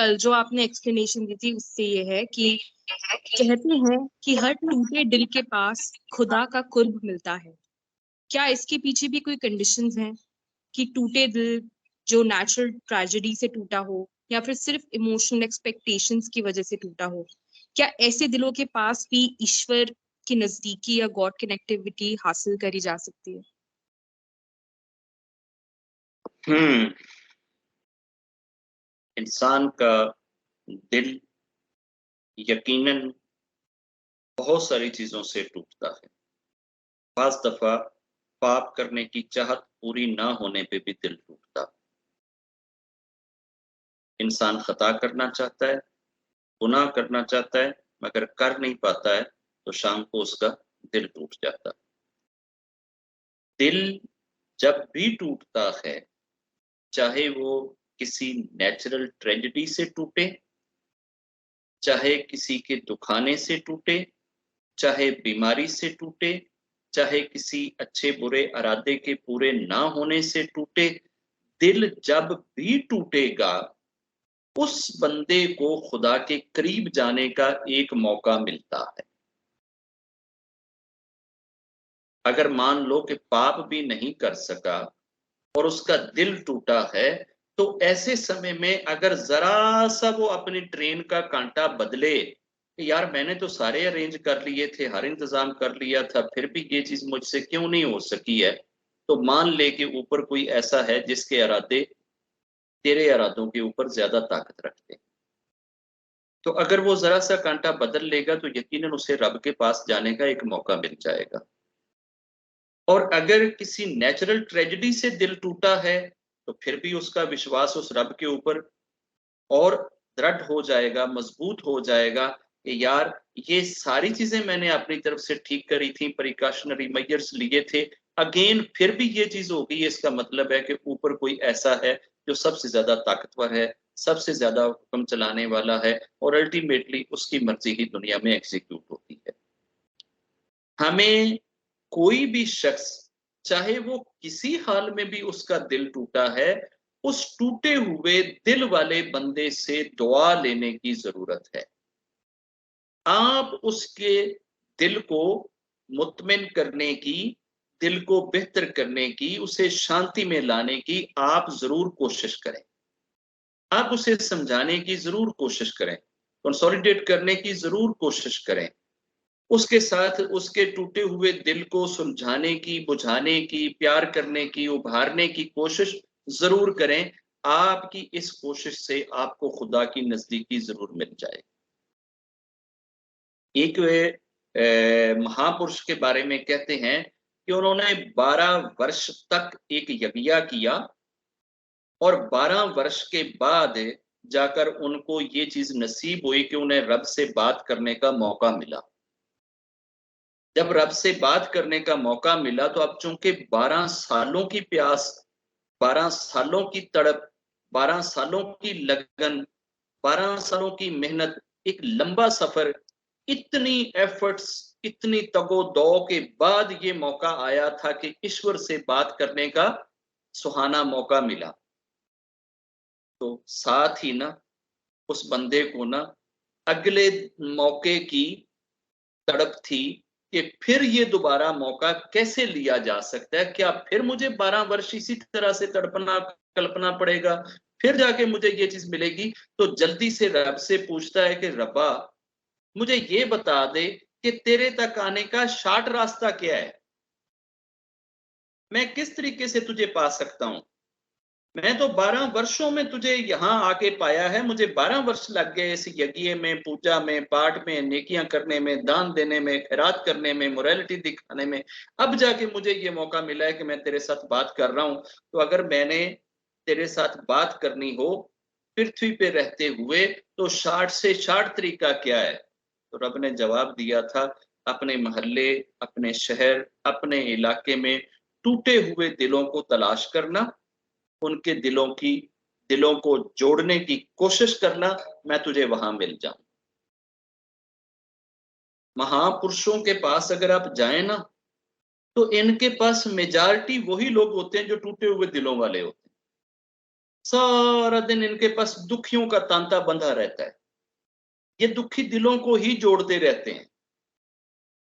कल जो आपने एक्सप्लेनेशन दी थी उससे ये है कि कहते हैं कि हर टूटे दिल के पास खुदा का कुर्ब मिलता है। क्या इसके पीछे भी कोई कंडीशंस हैं कि टूटे दिल जो नेचुरल ट्रेजेडी से टूटा हो या फिर सिर्फ इमोशनल एक्सपेक्टेशंस की वजह से टूटा हो? क्या ऐसे दिलों के पास भी ईश्वर की नजदीकी या गॉड कनेक्टिविटी हासिल करी जा सकती है? इंसान का दिल यकीनन बहुत सारी चीजों से टूटता है। पांच दफा पाप करने की चाहत पूरी ना होने पे भी दिल टूटता। इंसान खता करना चाहता है, गुनाह करना चाहता है, मगर कर नहीं पाता है तो शाम को उसका दिल टूट जाता। दिल जब भी टूटता है, चाहे वो किसी नेचुरल ट्रेजेडी से टूटे, चाहे किसी के दुखाने से टूटे, चाहे बीमारी से टूटे, चाहे किसी अच्छे बुरे इरादे के पूरे ना होने से टूटे, दिल जब भी टूटेगा उस बंदे को खुदा के करीब जाने का एक मौका मिलता है। अगर मान लो कि पाप भी नहीं कर सका और उसका दिल टूटा है, तो ऐसे समय में अगर जरा सा वो अपनी ट्रेन का कांटा बदले, यार मैंने तो सारे अरेंज कर लिए थे, हर इंतजाम कर लिया था, फिर भी ये चीज मुझसे क्यों नहीं हो सकी है, तो मान ले कि ऊपर कोई ऐसा है जिसके इरादे तेरे इरादों के ऊपर ज्यादा ताकत रखते हैं। तो अगर वो जरा सा कांटा बदल लेगा तो यकीनन उसे रब के पास जाने का एक मौका मिल जाएगा। और अगर किसी नेचुरल ट्रेजेडी से दिल टूटा है तो फिर भी उसका विश्वास उस रब के ऊपर और दृढ़ हो जाएगा, मजबूत हो जाएगा कि यार ये सारी चीजें मैंने अपनी तरफ से ठीक करी थी, प्रिकॉशनरी मेजर्स लिए थे, अगेन फिर भी ये चीज हो गई, इसका मतलब है कि ऊपर कोई ऐसा है जो सबसे ज्यादा ताकतवर है, सबसे ज्यादा हुक्म चलाने वाला है और अल्टीमेटली उसकी मर्जी ही दुनिया में एग्जीक्यूट होती है। हमें कोई भी शख्स, चाहे वो किसी हाल में भी उसका दिल टूटा है, उस टूटे हुए दिल वाले बंदे से दुआ लेने की जरूरत है। आप उसके दिल को मुतमिन करने की, दिल को बेहतर करने की, उसे शांति में लाने की आप जरूर कोशिश करें। आप उसे समझाने की जरूर कोशिश करें, कंसोलिडेट करने की जरूर कोशिश करें, उसके साथ उसके टूटे हुए दिल को सुलझाने की, बुझाने की, प्यार करने की, उभारने की कोशिश जरूर करें। आपकी इस कोशिश से आपको खुदा की नजदीकी जरूर मिल जाएगी। एक महापुरुष के बारे में कहते हैं कि उन्होंने 12 वर्ष तक एक यज्ञ किया और 12 वर्ष के बाद जाकर उनको ये चीज नसीब हुई कि उन्हें रब से बात करने का मौका मिला। जब रब से बात करने का मौका मिला तो अब चूंकि 12 सालों की प्यास, 12 सालों की तड़प, 12 सालों की लगन, 12 सालों की मेहनत, एक लंबा सफर, इतनी एफर्ट्स, इतनी तगो-दो के बाद ये मौका आया था कि ईश्वर से बात करने का सुहाना मौका मिला। तो साथ ही ना उस बंदे को ना अगले मौके की तड़प थी कि फिर ये दोबारा मौका कैसे लिया जा सकता है, क्या फिर मुझे 12 वर्ष इसी तरह से तड़पना कल्पना पड़ेगा, फिर जाके मुझे ये चीज मिलेगी। तो जल्दी से रब से पूछता है कि रब्बा मुझे ये बता दे कि तेरे तक आने का शॉर्ट रास्ता क्या है, मैं किस तरीके से तुझे पा सकता हूं। मैं तो 12 वर्षों में तुझे यहां आके पाया है, मुझे 12 वर्ष लग गए इस यज्ञ में, पूजा में, पाठ में, नेकियां करने में, दान देने में, खैरात करने में, मोरालिटी दिखाने में, अब जाके मुझे ये मौका मिला है कि मैं तेरे साथ बात कर रहा हूं। तो अगर मैंने तेरे साथ बात करनी हो पृथ्वी पे रहते हुए तो शार्ट से शार्ट तरीका क्या है? तो रब ने जवाब दिया था, अपने मोहल्ले, अपने शहर, अपने इलाके में टूटे हुए दिलों को तलाश करना, उनके दिलों को जोड़ने की कोशिश करना, मैं तुझे वहां मिल जाऊं। महापुरुषों के पास अगर आप जाएं ना, तो इनके पास मेजॉरिटी वही लोग होते हैं जो टूटे हुए दिलों वाले होते हैं। सारा दिन इनके पास दुखियों का तांता बंधा रहता है, ये दुखी दिलों को ही जोड़ते रहते हैं,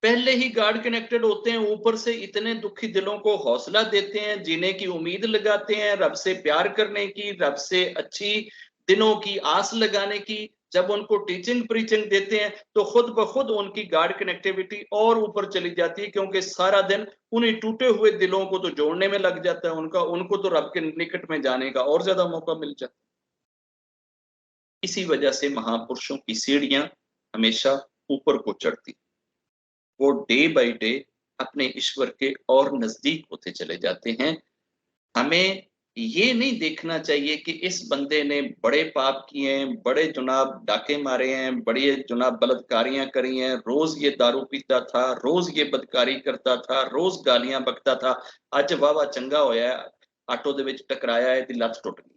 पहले ही गार्ड कनेक्टेड होते हैं, ऊपर से इतने दुखी दिलों को हौसला देते हैं, जीने की उम्मीद लगाते हैं, रब से प्यार करने की, रब से अच्छी दिनों की आस लगाने की। जब उनको टीचिंग प्रीचिंग देते हैं तो खुद ब खुद उनकी गार्ड कनेक्टिविटी और ऊपर चली जाती है, क्योंकि सारा दिन उन्हीं टूटे हुए दिलों को तो जोड़ने में लग जाता है उनको तो रब के निकट में जाने का और ज्यादा मौका मिल जाता है। इसी वजह से महापुरुषों की सीढ़ियां हमेशा ऊपर को चढ़ती, वो डे बाय डे अपने ईश्वर के और नजदीक होते चले जाते हैं। हमें ये नहीं देखना चाहिए कि इस बंदे ने बड़े पाप किए हैं, बड़े जुनाब डाके मारे हैं, बड़े जुनाब बलात्कारियां करी हैं, रोज ये दारू पीता था, रोज ये बदकारी करता था, रोज गालियां बकता था, अज वाह चंगा होया आटो दे विच टकराया है दी लत टुट गई।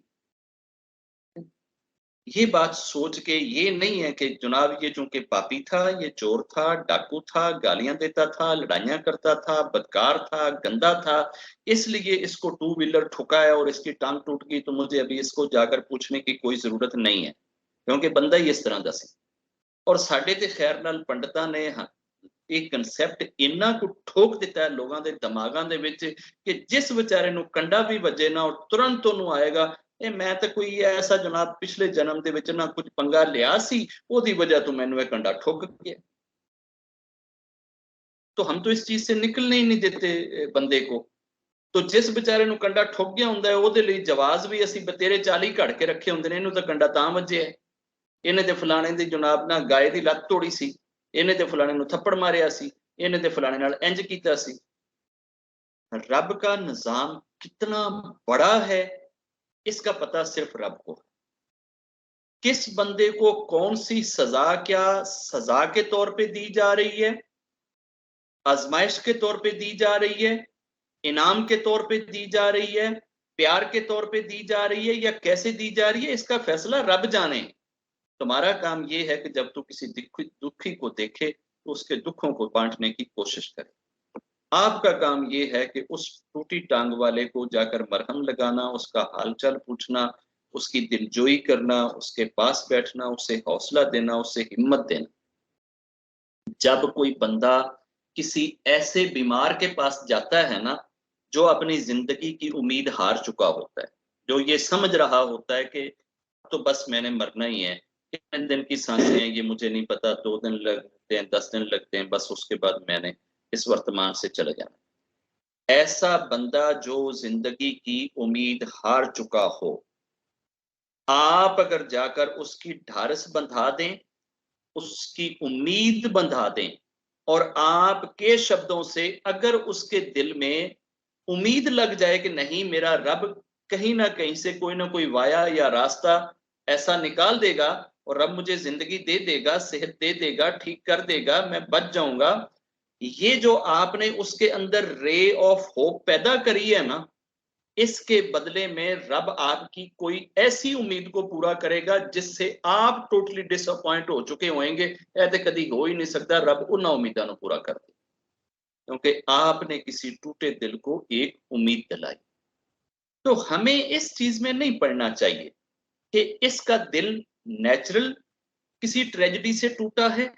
ये बात सोच के ये नहीं है कि जनाब ये चूंकि पापी था, ये चोर था, डाकू था, गालियां देता था, लड़ाइयां करता था, बदकार था, गंदा था, इसलिए इसको टू व्हीलर ठुका है और इसकी टांग टूट गई, तो मुझे अभी इसको जाकर पूछने की कोई जरूरत नहीं है, क्योंकि बंदा ही इस तरह का सी। और साडे ते खैर नाल पंडितां ने एक कंसैप्ट इन्ना को ठोक दिता है लोगों के दिमागां दे विच कि जिस बेचारे नूं कंडा भी वजे ना तुरंत उन्होंने आएगा ये मैं तो कोई ऐसा जनाब पिछले जन्म दे विच ना कुछ पंगा लिया सी, ओदी वजह तो मैनूं कंडा ठुक गया। तो हम तो इस चीज से निकलने ही नहीं देते बंदे को। तो जिस बेचारे नूं कंडा ठुक गया हुंदा है ओदे लई जवाज भी असीं बतेरे 40 घड़ के रखे हुंदे ने, इहनूं तां कंडा तां वज्जिया है, इहने ते फलाणे दी जनाब ना गाय दी लत्त तोड़ी सी, इहने ते फलाणे नूं थप्पड़ मारिया सी, इहने ते फलाणे नाल इंज कीता सी। रब का निजाम कितना बड़ा है इसका पता सिर्फ रब को। किस बंदे को कौन सी सजा, क्या सजा के तौर पे दी जा रही है, आजमाइश के तौर पे दी जा रही है, इनाम के तौर पे दी जा रही है, प्यार के तौर पे दी जा रही है, या कैसे दी जा रही है, इसका फैसला रब जाने। तुम्हारा काम यह है कि जब तू किसी दुखी को देखे तो उसके दुखों को बांटने की कोशिश करे। आपका काम यह है कि उस टूटी टांग वाले को जाकर मरहम लगाना, उसका हालचाल पूछना, उसकी दिलजोई करना, उसके पास बैठना, उसे हौसला देना, उसे हिम्मत देना। जब कोई बंदा किसी ऐसे बीमार के पास जाता है ना जो अपनी जिंदगी की उम्मीद हार चुका होता है, जो ये समझ रहा होता है कि तो बस मैंने मरना ही है, कितने दिन की सांसें हैं ये मुझे नहीं पता, 2 दिन लगते हैं, 10 दिन लगते हैं, बस उसके बाद मैंने इस वर्तमान से चले जाना। ऐसा बंदा जो जिंदगी की उम्मीद हार चुका हो, आप अगर जाकर उसकी ढारस बंधा दें, उसकी उम्मीद बंधा दें, और आपके शब्दों से अगर उसके दिल में उम्मीद लग जाए कि नहीं मेरा रब कहीं ना कहीं से कोई ना कोई वाया या रास्ता ऐसा निकाल देगा और रब मुझे जिंदगी दे देगा, सेहत दे देगा, ठीक कर देगा, मैं बच जाऊंगा, ये जो आपने उसके अंदर रे ऑफ होप पैदा करी है ना, इसके बदले में रब आपकी कोई ऐसी उम्मीद को पूरा करेगा जिससे आप टोटली डिसअपॉइंट हो चुके होंगे, ऐसे कभी हो ही नहीं सकता रब उन उम्मीदों को पूरा कर दे, क्योंकि आपने किसी टूटे दिल को एक उम्मीद दिलाई। तो हमें इस चीज में नहीं पड़ना चाहिए कि इसका दिल नेचुरल किसी ट्रेजेडी से टूटा है,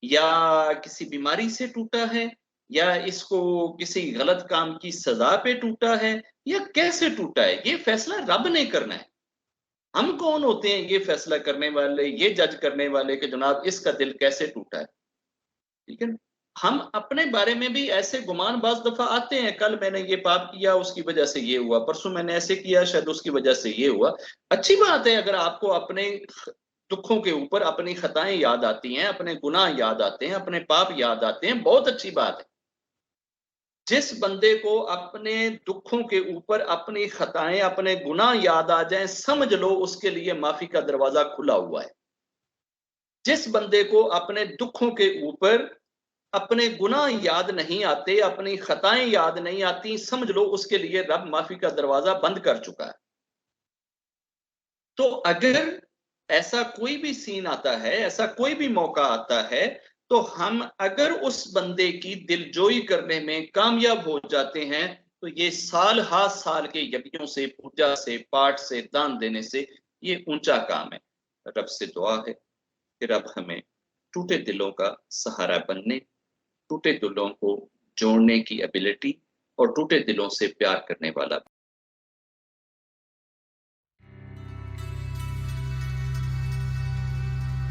या किसी बीमारी से टूटा है, या इसको किसी गलत काम की सजा पे टूटा है, या कैसे टूटा है, ये फैसला रब ने करना है। हम कौन होते हैं ये फैसला करने वाले, ये जज करने वाले कि जनाब इसका दिल कैसे टूटा है। ठीक है, हम अपने बारे में भी ऐसे गुमान बाज दफा आते हैं, कल मैंने ये पाप किया उसकी वजह से ये हुआ, परसों मैंने ऐसे किया शायद उसकी वजह से ये हुआ। अच्छी बात है अगर आपको अपने दुखों के ऊपर अपनी खताएं याद आती हैं, अपने गुनाह याद आते हैं, अपने पाप याद आते हैं, बहुत अच्छी बात है। जिस बंदे को अपने दुखों के ऊपर अपनी खताएं, अपने गुनाह याद आ जाएं, समझ लो उसके लिए माफी का दरवाजा खुला हुआ है। जिस बंदे को अपने दुखों के ऊपर अपने गुनाह याद नहीं आते, अपनी खताएं याद नहीं आती, समझ लो उसके लिए रब माफी का दरवाजा बंद कर चुका है। तो अगर ऐसा कोई भी सीन आता है, ऐसा कोई भी मौका आता है, तो हम अगर उस बंदे की दिलजोई करने में कामयाब हो जाते हैं तो ये साल हाथ साल के यज्ञों से, पूजा से, पाठ से, दान देने से ये ऊंचा काम है। रब से दुआ है कि रब हमें टूटे दिलों का सहारा बनने, टूटे दिलों को जोड़ने की एबिलिटी और टूटे दिलों से प्यार करने वाला